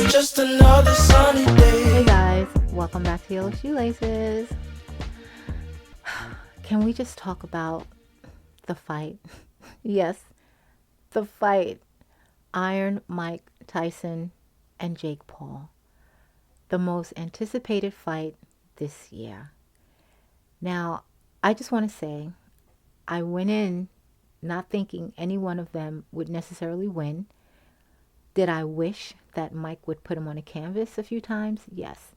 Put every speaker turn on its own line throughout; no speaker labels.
Just another sunny day.
Hey guys, welcome back to Yellow Shoelaces. Can we just talk about the fight? Yes, the fight. Iron Mike Tyson and Jake Paul. The most anticipated fight this year. Now, I just want to say, I went in not thinking any one of them would necessarily win. Did I wish that Mike would put him on a canvas a few times? Yes.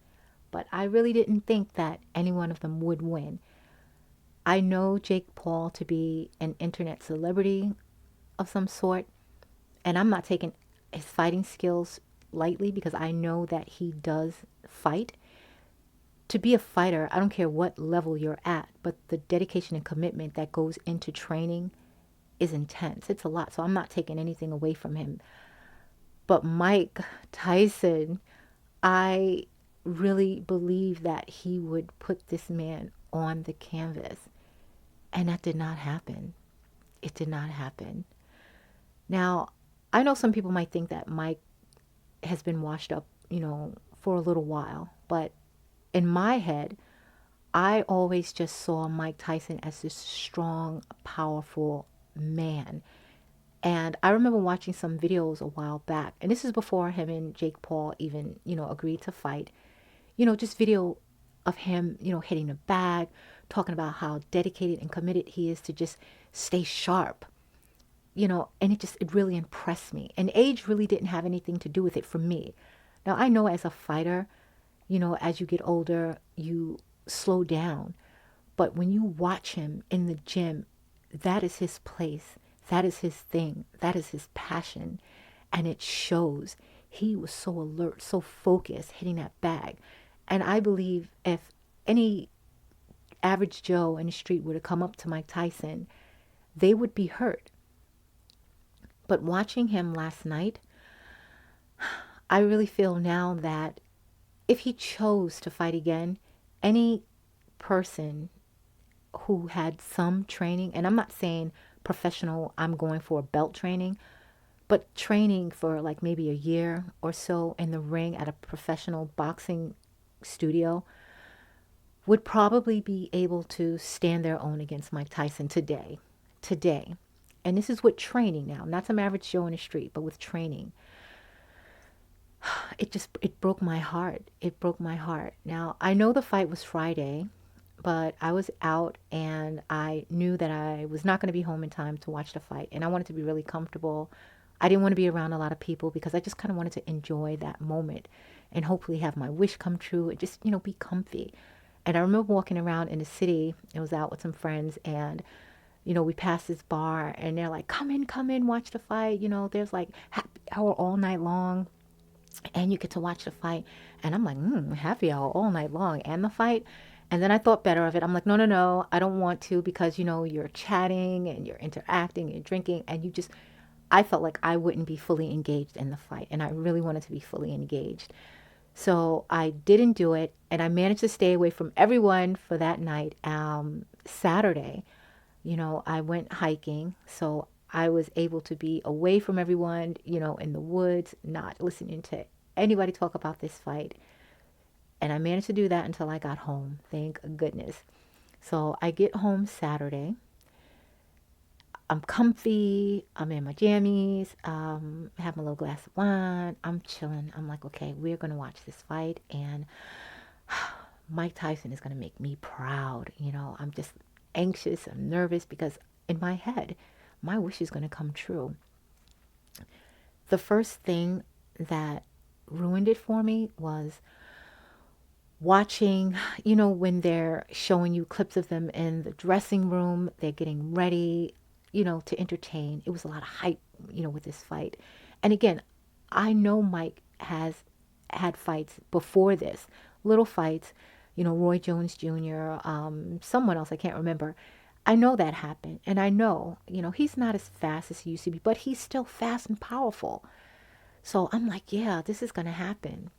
But I really didn't think that any one of them would win. I know Jake Paul to be an internet celebrity of some sort, and I'm not taking his fighting skills lightly because I know that he does fight. To be a fighter, I don't care what level you're at, but the dedication and commitment that goes into training is intense. It's a lot, so I'm not taking anything away from him. But Mike Tyson, I really believe that he would put this man on the canvas. And that did not happen. It did not happen. Now, I know some people might think that Mike has been washed up, for a little while. But in my head, I always just saw Mike Tyson as this strong, powerful man. And I remember watching some videos a while back, and this is before him and Jake Paul even, agreed to fight. Just video of him, hitting the bag, talking about how dedicated and committed he is to just stay sharp, and it really impressed me. And age really didn't have anything to do with it for me. Now, I know as a fighter, as you get older, you slow down. But when you watch him in the gym, that is his place. That is his thing. That is his passion. And it shows. He was so alert, so focused, hitting that bag. And I believe if any average Joe in the street were to come up to Mike Tyson, they would be hurt. But watching him last night, I really feel now that if he chose to fight again, any person who had some training, and I'm not saying professional, I'm going for belt training, but training for like maybe a year or so in the ring at a professional boxing studio would probably be able to stand their own against Mike Tyson today. Today. And this is with training now, not some average Joe in the street, but with training. It broke my heart. It broke my heart. Now, I know the fight was Friday, but I was out and I knew that I was not going to be home in time to watch the fight. And I wanted to be really comfortable. I didn't want to be around a lot of people because I just kind of wanted to enjoy that moment and hopefully have my wish come true and just, be comfy. And I remember walking around in the city. I was out with some friends and, we passed this bar and they're like, come in, watch the fight. There's like happy hour all night long and you get to watch the fight. And I'm like, happy hour all night long and the fight. And then I thought better of it. I'm like, no, I don't want to because, you're chatting and you're interacting and drinking and I felt like I wouldn't be fully engaged in the fight. And I really wanted to be fully engaged. So I didn't do it. And I managed to stay away from everyone for that night. Saturday, I went hiking. So I was able to be away from everyone, in the woods, not listening to anybody talk about this fight. And I managed to do that until I got home. Thank goodness. So I get home Saturday. I'm comfy. I'm in my jammies. Have my little glass of wine. I'm chilling. I'm like, okay, we're going to watch this fight. And Mike Tyson is going to make me proud. I'm just anxious. I'm nervous because in my head, my wish is going to come true. The first thing that ruined it for me was watching, when they're showing you clips of them in the dressing room, they're getting ready, to entertain. It was a lot of hype, with this fight. And again, I know Mike has had fights before this, little fights, Roy Jones Jr., someone else, I can't remember. I know that happened. And I know, he's not as fast as he used to be, but he's still fast and powerful. So I'm like, yeah, this is going to happen.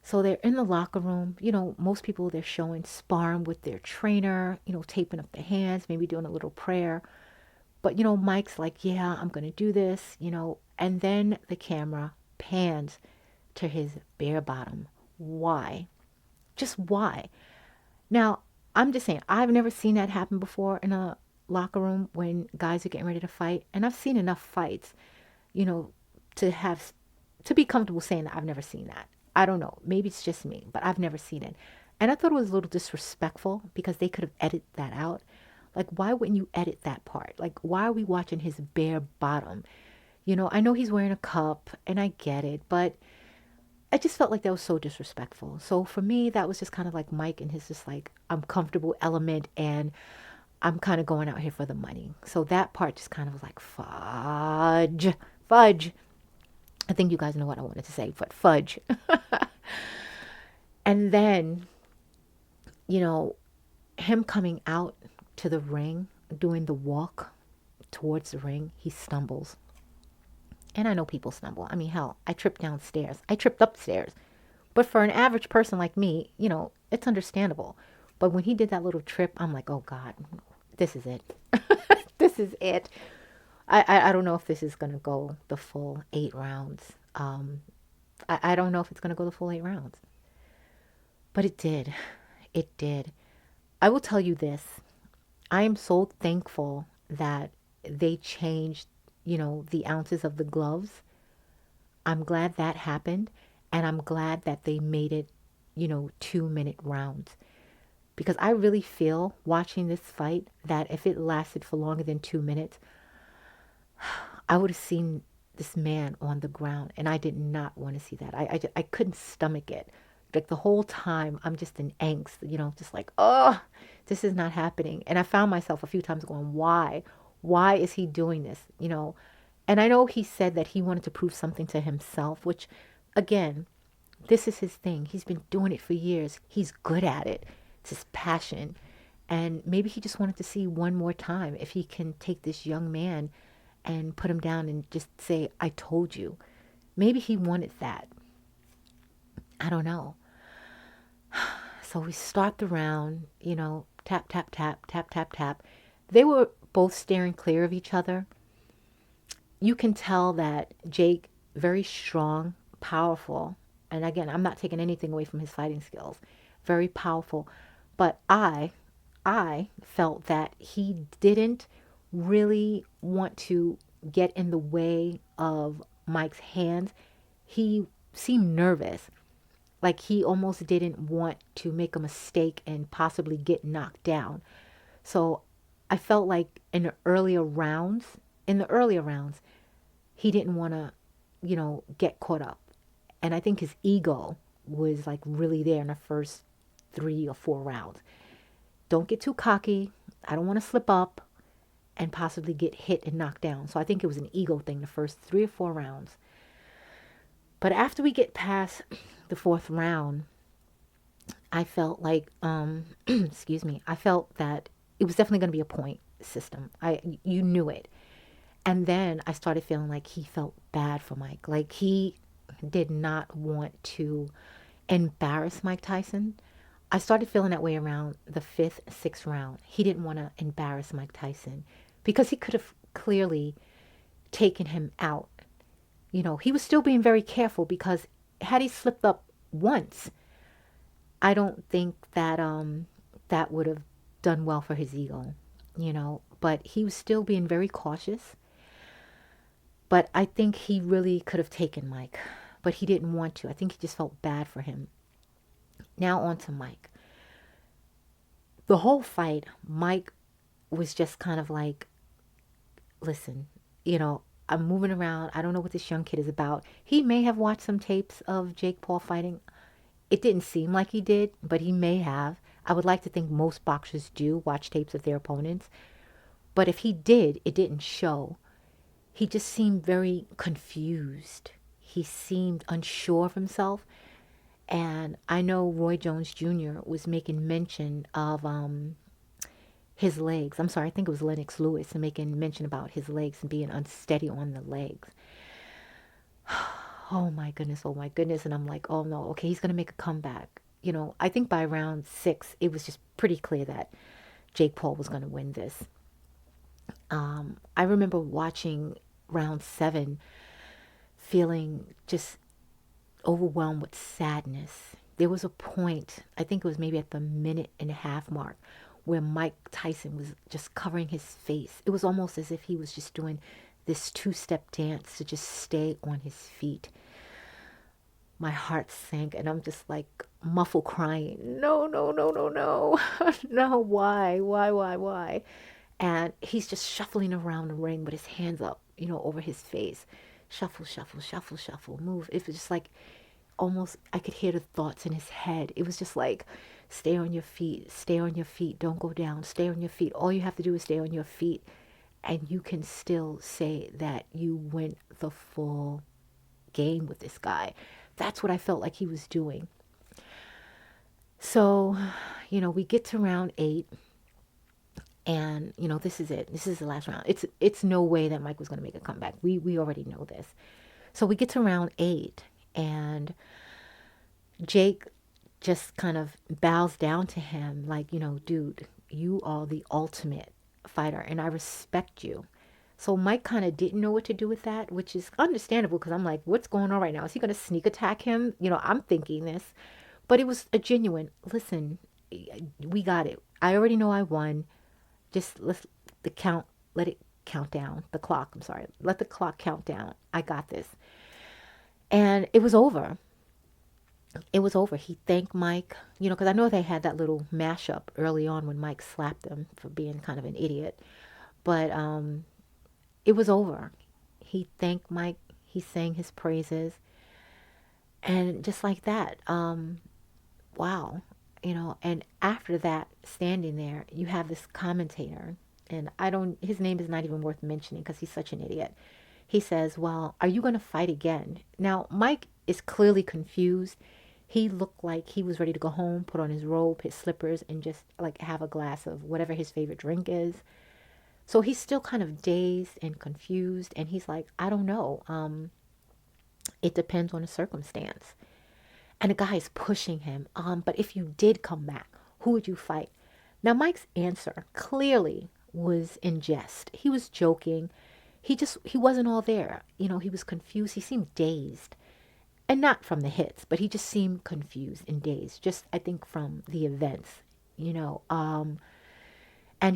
So they're in the locker room. Most people they're showing sparring with their trainer, taping up their hands, maybe doing a little prayer. But, Mike's like, yeah, I'm going to do this, and then the camera pans to his bare bottom. Why? Just why? Now, I'm just saying, I've never seen that happen before in a locker room when guys are getting ready to fight. And I've seen enough fights, you know, to have, to be comfortable saying that I've never seen that. I don't know. Maybe it's just me, but I've never seen it. And I thought it was a little disrespectful because they could have edited that out. Like, why wouldn't you edit that part? Like, why are we watching his bare bottom? I know he's wearing a cup and I get it, but I just felt like that was so disrespectful. So for me, that was just kind of like Mike and his just like, I'm comfortable element and I'm kind of going out here for the money. So that part just kind of was like, fudge, fudge. I think you guys know what I wanted to say, but fudge. And then, you know, him coming out to the ring, doing the walk towards the ring, he stumbles. And I know people stumble. I mean, hell, I tripped downstairs. I tripped upstairs. But for an average person like me, it's understandable. But when he did that little trip, I'm like, oh God, this is it. This is it. I don't know if this is going to go the full 8 rounds. I don't know if it's going to go the full 8 rounds. But it did. It did. I will tell you this. I am so thankful that they changed, the ounces of the gloves. I'm glad that happened. And I'm glad that they made it, 2-minute rounds. Because I really feel watching this fight that if it lasted for longer than 2 minutes, I would have seen this man on the ground. And I did not want to see that. I couldn't stomach it. Like the whole time, I'm just in angst, just like, oh, this is not happening. And I found myself a few times going, why? Why is he doing this? And I know he said that he wanted to prove something to himself, which, again, this is his thing. He's been doing it for years. He's good at it. It's his passion. And maybe he just wanted to see one more time if he can take this young man and put him down and just say, I told you. Maybe he wanted that. I don't know. So we start the round, tap, tap, tap, tap, tap, tap. They were both staring clear of each other. You can tell that Jake, very strong, powerful. And again, I'm not taking anything away from his fighting skills. Very powerful. But I felt that he didn't really want to get in the way of Mike's hands. He seemed nervous. Like he almost didn't want to make a mistake and possibly get knocked down. So I felt like in the earlier rounds, he didn't want to, get caught up. And I think his ego was like really there in the first 3 or 4 rounds. Don't get too cocky. I don't want to slip up and possibly get hit and knocked down. So I think it was an ego thing the first 3 or 4 rounds. But after we get past the 4th round, I felt like, excuse me, I felt that it was definitely going to be a point system. You knew it. And then I started feeling like he felt bad for Mike. Like he did not want to embarrass Mike Tyson. I started feeling that way around the 5th, 6th round. He didn't want to embarrass Mike Tyson because he could have clearly taken him out. He was still being very careful because had he slipped up once, I don't think that that would have done well for his ego, But he was still being very cautious. But I think he really could have taken Mike, but he didn't want to. I think he just felt bad for him. Now on to Mike. The whole fight, Mike was just kind of like, listen, I'm moving around. I don't know what this young kid is about. He may have watched some tapes of Jake Paul fighting. It didn't seem like he did, but he may have. I would like to think most boxers do watch tapes of their opponents. But if he did, it didn't show. He just seemed very confused. He seemed unsure of himself. And I know Roy Jones Jr. was making mention of his legs. I'm sorry, I think it was Lennox Lewis making mention about his legs and being unsteady on the legs. Oh my goodness. And I'm like, oh no, okay, he's going to make a comeback. I think by round 6, it was just pretty clear that Jake Paul was going to win this. I remember watching round 7, feeling just overwhelmed with sadness. There was a point, I think it was maybe at the minute-and-a-half mark, where Mike Tyson was just covering his face. It was almost as if he was just doing this two-step dance to just stay on his feet. My heart sank, and I'm just like muffled crying. No, no, no, no, no. No, why? And he's just shuffling around the ring with his hands up, over his face. Shuffle, shuffle, shuffle, shuffle, move. It was just like almost, I could hear the thoughts in his head. It was just like, stay on your feet, stay on your feet, don't go down, stay on your feet. All you have to do is stay on your feet, and you can still say that you went the full game with this guy. That's what I felt like he was doing. So, we get to round 8, and this is it. This is the last round. It's no way that Mike was going to make a comeback. We already know this. So we get to round 8, and Jake just kind of bows down to him like, dude, you are the ultimate fighter, and I respect you. So Mike kind of didn't know what to do with that, which is understandable, because I'm like, what's going on right now? Is he going to sneak attack him? I'm thinking this. But it was a genuine, listen, we got it. I already know I won. Just let it count down. The clock, I'm sorry. Let the clock count down. I got this. And it was over. It was over. He thanked Mike, because I know they had that little mashup early on when Mike slapped him for being kind of an idiot. But it was over. He thanked Mike. He sang his praises. And just like that, wow. And after that, standing there, you have this commentator. And his name is not even worth mentioning because he's such an idiot. He says, well, are you going to fight again? Now, Mike is clearly confused. He looked like he was ready to go home, put on his robe, his slippers, and just like have a glass of whatever his favorite drink is. So he's still kind of dazed and confused. And he's like, I don't know. It depends on the circumstance. And the guy is pushing him. But if you did come back, who would you fight? Now, Mike's answer clearly was in jest. He was joking. He wasn't all there. He was confused. He seemed dazed. And not from the hits, but he just seemed confused and dazed. Just, I think, from the events, And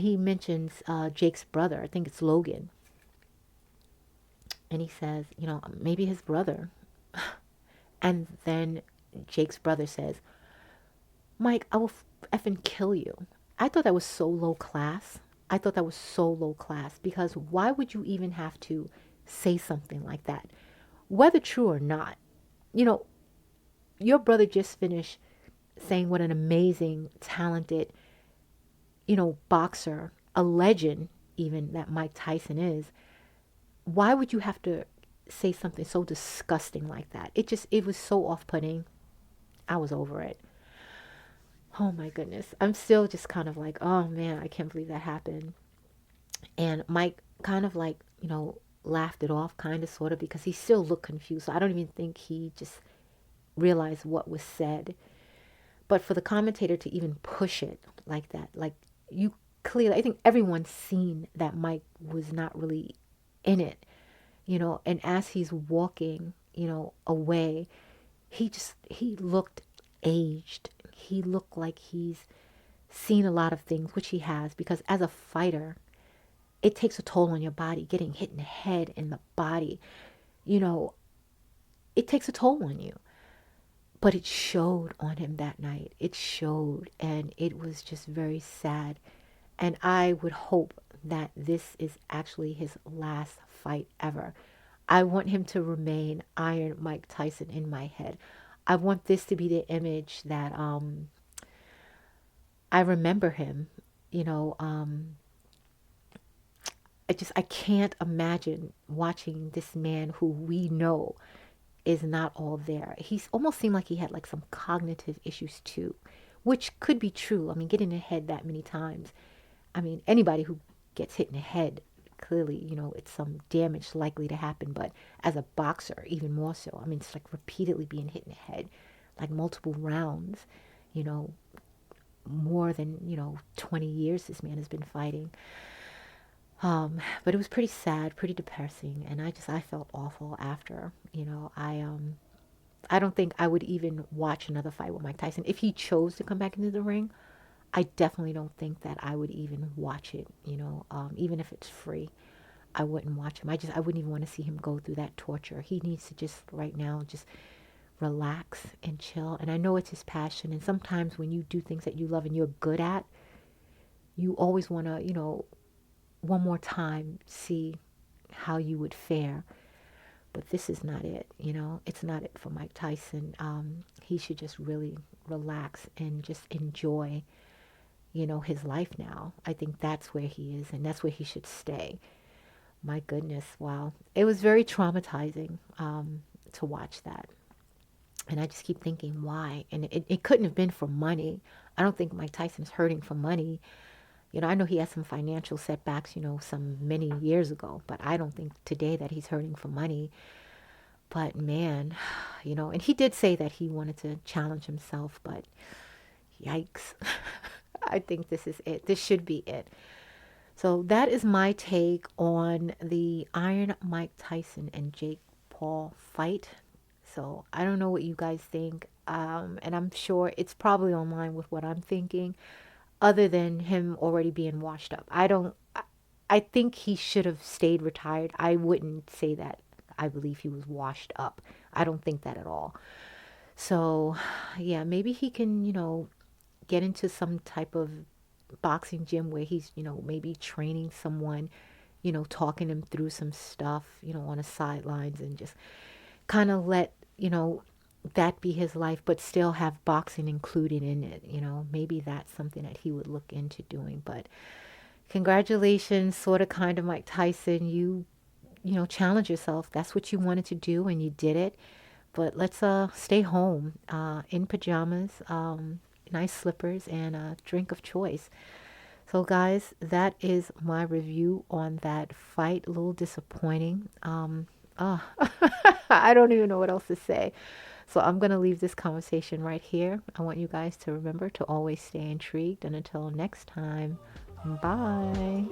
he mentions Jake's brother. I think it's Logan. And he says, maybe his brother. And then Jake's brother says, Mike, I will effing kill you. I thought that was so low class. Because why would you even have to say something like that? Whether true or not, your brother just finished saying what an amazing, talented, boxer, a legend even that Mike Tyson is. Why would you have to say something so disgusting like that? It was so off-putting. I was over it. Oh my goodness. I'm still just kind of like, oh man, I can't believe that happened. And Mike kind of like, laughed it off, kind of, sort of, because he still looked confused. So I don't even think he just realized what was said. But for the commentator to even push it like that, like you clearly, I think everyone's seen that Mike was not really in it, and as he's walking, away, he looked aged. He looked like he's seen a lot of things, which he has, because as a fighter, it takes a toll on your body. Getting hit in the head, in the body, it takes a toll on you. But it showed on him that night. It showed, and it was just very sad. And I would hope that this is actually his last fight ever. I want him to remain Iron Mike Tyson in my head. I want this to be the image that I remember him. I can't imagine watching this man who we know is not all there. He's almost seemed like he had like some cognitive issues too, which could be true. I mean, getting in the head that many times. I mean, anybody who gets hit in the head, clearly, it's some damage likely to happen. But as a boxer, even more so. I mean, it's like repeatedly being hit in the head, like multiple rounds, more than, 20 years this man has been fighting. But it was pretty sad, pretty depressing, and I felt awful after. I don't think I would even watch another fight with Mike Tyson if he chose to come back into the ring. I definitely don't think that I would even watch it. Even if it's free, I wouldn't watch him. I wouldn't even want to see him go through that torture. He needs to just right now just relax and chill. And I know it's his passion. And sometimes when you do things that you love and you're good at, you always want to, one more time see how you would fare. But this is not it, It's not it for Mike Tyson. He should just really relax and just enjoy, his life now. I think that's where he is, and that's where he should stay. My goodness, wow. It was very traumatizing to watch that. And I just keep thinking, why? And it couldn't have been for money. I don't think Mike Tyson is hurting for money. I know he had some financial setbacks, some many years ago, but I don't think today that he's hurting for money. But man, and he did say that he wanted to challenge himself, but yikes. I think this is it. This should be it. So that is my take on the Iron Mike Tyson and Jake Paul fight. So I don't know what you guys think. And I'm sure it's probably online with what I'm thinking, other than him already being washed up. I think he should have stayed retired. I wouldn't say that I believe he was washed up. I don't think that at all. So, yeah, maybe he can, get into some type of boxing gym where he's, maybe training someone, talking him through some stuff, on the sidelines, and just kind of let, that be his life, but still have boxing included in it. Maybe that's something that he would look into doing. But congratulations, sort of kind of Mike Tyson. You challenge yourself. That's what you wanted to do, and you did it. But let's stay home in pajamas, nice slippers, and a drink of choice. So, guys, that is my review on that fight. A little disappointing. I don't even know what else to say. So I'm going to leave this conversation right here. I want you guys to remember to always stay intrigued. And until next time, bye.